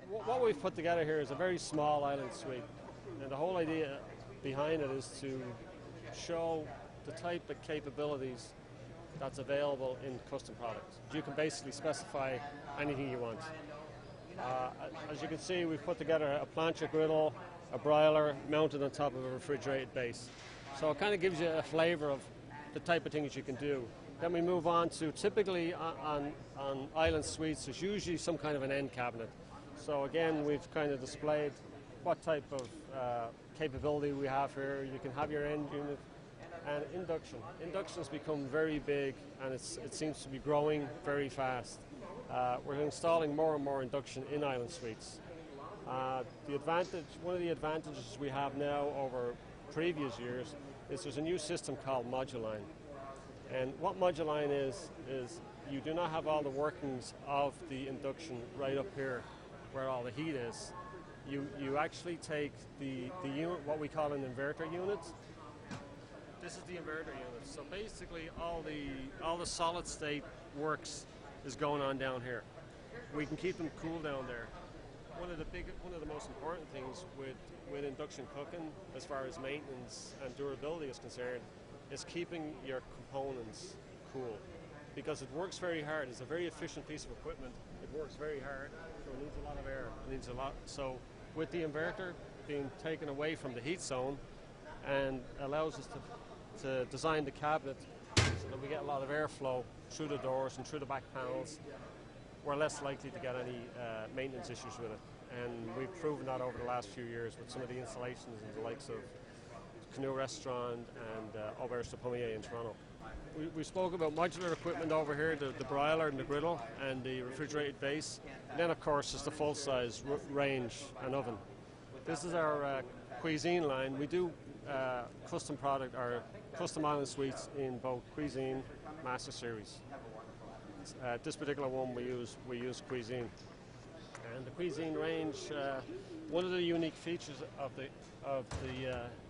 What we've put together here is a very small island suite, and the whole idea behind it is to show the type of capabilities that's available in custom products. You can basically specify anything you want. As you can see, we've put together a plancha griddle, a broiler mounted on top of a refrigerated base. So it kind of gives you a flavour of the type of things you can do. Then we move on to, typically on island suites, there's usually some kind of an end cabinet. So again, we've kind of displayed what type of capability we have here. You can have your end unit and induction. Induction's become very big, and it seems to be growing very fast. We're installing more and more induction in island suites. One of the advantages we have now over previous years is there's a new system called Moduline. And what Moduline is you do not have all the workings of the induction right up here where all the heat is. You actually take the unit, what we call an inverter unit. This is the inverter unit. So basically all the solid state works is going on down here. We can keep them cool down there. One of the most important things with induction cooking, as far as maintenance and durability is concerned, is keeping your components cool, because it works very hard. It's a very efficient piece of equipment. It works very hard, so it needs a lot of air. It needs a lot. So with the inverter being taken away from the heat zone, and allows us to design the cabinet so that we get a lot of airflow through the doors and through the back panels, we're less likely to get any maintenance issues with it. And we've proven that over the last few years with some of the installations in the likes of Canoe Restaurant and Auberge de Pommier in Toronto. We spoke about modular equipment over here, the broiler and the griddle and the refrigerated base. And then of course is the full-size range and oven. This is our cuisine line. We do custom island suites in both cuisine, master series. This particular one we use cuisine. And the cuisine range, one of the unique features of the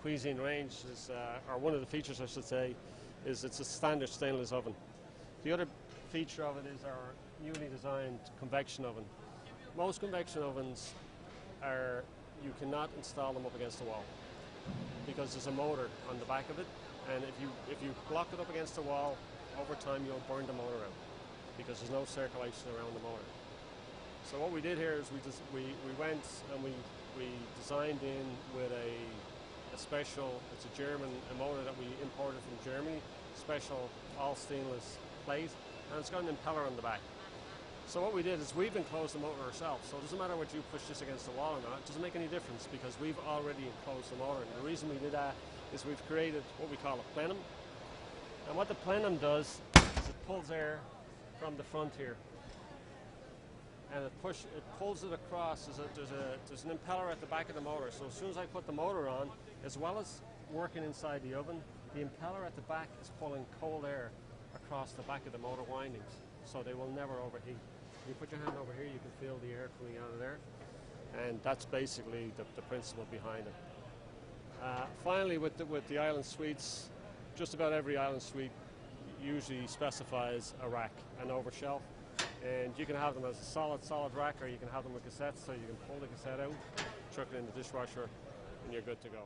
cuisine range is, or one of the features I should say, is it's a standard stainless oven. The other feature of it is our newly designed convection oven. Most convection ovens you cannot install them up against the wall because there's a motor on the back of it, and if you block it up against the wall, over time you'll burn the motor out because there's no circulation around the motor. So what we did here is we went and we designed in with a special, it's a motor that we imported from Germany, special all stainless plate, and it's got an impeller on the back. So what we did is we've enclosed the motor ourselves, so it doesn't matter whether you push this against the wall or not, it doesn't make any difference because we've already enclosed the motor. And the reason we did that is we've created what we call a plenum. And what the plenum does is it pulls air from the front here, and it pulls it across. There's an impeller at the back of the motor, so as soon as I put the motor on, as well as working inside the oven, the impeller at the back is pulling cold air across the back of the motor windings, so they will never overheat. You put your hand over here, you can feel the air coming out of there, and that's basically the principle behind it. Finally, with the island suites, just about every island suite usually specifies a rack, an overshelf, and you can have them as a solid rack, or you can have them with cassettes, so you can pull the cassette out, chuck it in the dishwasher, and you're good to go.